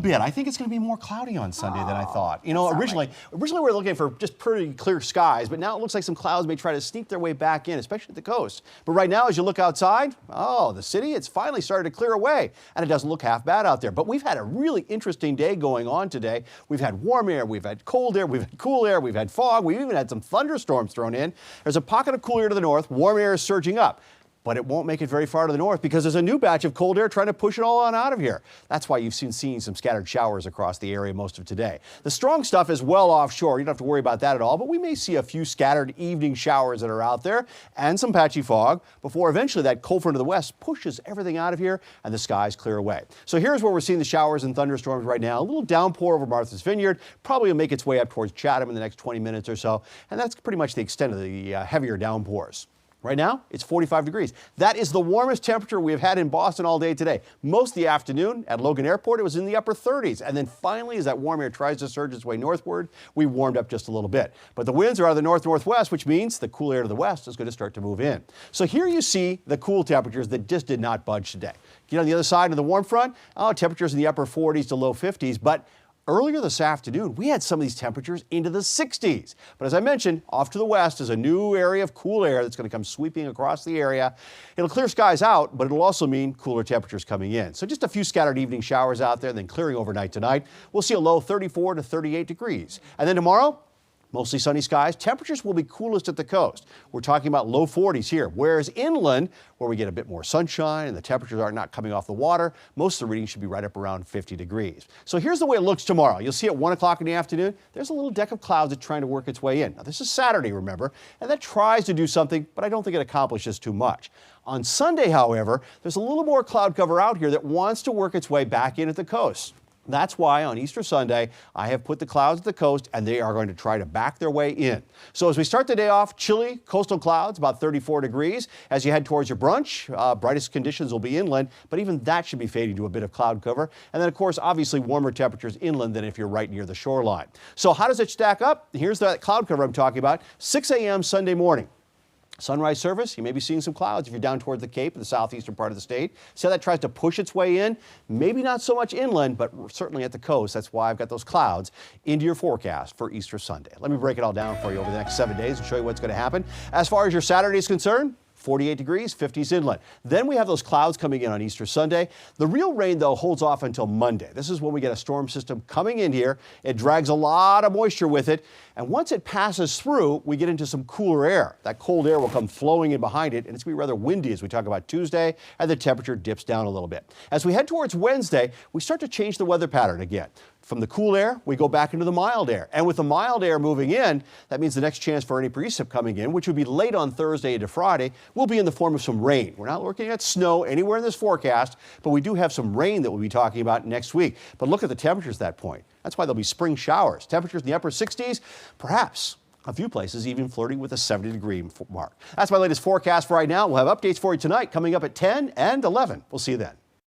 bit. I think it's going to be more cloudy on Sunday than I thought. You know, originally we were looking for just pretty clear skies, but now it looks like some clouds may try to sneak their way back in, especially at the coast. But right now, as you look outside, oh, the city, it's finally started to clear away, and it doesn't look half bad out there. But we've had a really interesting day going on today. We've had warm air, we've had cold air, we've had cool air, we've had fog, we've even had some thunderstorms thrown in. There's a pocket of cool air to the north, warm air is surging up. But it won't make it very far to the north because there's a new batch of cold air trying to push it all on out of here. That's why you've seen some scattered showers across the area most of today. The strong stuff is well offshore. You don't have to worry about that at all, but we may see a few scattered evening showers that are out there and some patchy fog before eventually that cold front of the west pushes everything out of here and the skies clear away. So here's where we're seeing the showers and thunderstorms right now. A little downpour over Martha's Vineyard, probably will make its way up towards Chatham in the next 20 minutes or so, and that's pretty much the extent of the heavier downpours. Right now, it's 45 degrees. That is the warmest temperature we have had in Boston all day today. Most of the afternoon at Logan Airport, it was in the upper 30s. And then finally, as that warm air tries to surge its way northward, we warmed up just a little bit. But the winds are out of the north-northwest, which means the cool air to the west is going to start to move in. So here you see the cool temperatures that just did not budge today. Get on the other side of the warm front, temperatures in the upper 40s to low 50s, but earlier this afternoon, we had some of these temperatures into the 60s. But as I mentioned, off to the west is a new area of cool air that's going to come sweeping across the area. It'll clear skies out, but it'll also mean cooler temperatures coming in. So just a few scattered evening showers out there, then clearing overnight tonight. We'll see a low 34 to 38 degrees. And then tomorrow, mostly sunny skies. Temperatures will be coolest at the coast. We're talking about low 40s here, whereas inland, where we get a bit more sunshine and the temperatures are not coming off the water, most of the readings should be right up around 50 degrees. So here's the way it looks tomorrow. You'll see at 1 o'clock in the afternoon, there's a little deck of clouds that's trying to work its way in. Now, this is Saturday, remember, and that tries to do something, but I don't think it accomplishes too much. On Sunday, however, there's a little more cloud cover out here that wants to work its way back in at the coast. That's why on Easter Sunday, I have put the clouds at the coast and they are going to try to back their way in. So as we start the day off, chilly coastal clouds, about 34 degrees. As you head towards your brunch, brightest conditions will be inland, but even that should be fading to a bit of cloud cover. And then, of course, obviously warmer temperatures inland than if you're right near the shoreline. So how does it stack up? Here's that cloud cover I'm talking about, 6 a.m. Sunday morning. Sunrise service, you may be seeing some clouds if you're down toward the Cape, the southeastern part of the state. See how that tries to push its way in? Maybe not so much inland, but certainly at the coast. That's why I've got those clouds into your forecast for Easter Sunday. Let me break it all down for you over the next 7 days and show you what's going to happen. As far as your Saturday is concerned, 48 degrees, 50s inland. Then we have those clouds coming in on Easter Sunday. The real rain, though, holds off until Monday. This is when we get a storm system coming in here. It drags a lot of moisture with it. And once it passes through, we get into some cooler air. That cold air will come flowing in behind it, and it's going to be rather windy as we talk about Tuesday, and the temperature dips down a little bit. As we head towards Wednesday, we start to change the weather pattern again. From the cool air, we go back into the mild air. And with the mild air moving in, that means the next chance for any precip coming in, which would be late on Thursday into Friday, will be in the form of some rain. We're not looking at snow anywhere in this forecast, but we do have some rain that we'll be talking about next week. But look at the temperatures at that point. That's why there'll be spring showers. Temperatures in the upper 60s, perhaps a few places even flirting with a 70-degree mark. That's my latest forecast for right now. We'll have updates for you tonight coming up at 10 and 11. We'll see you then.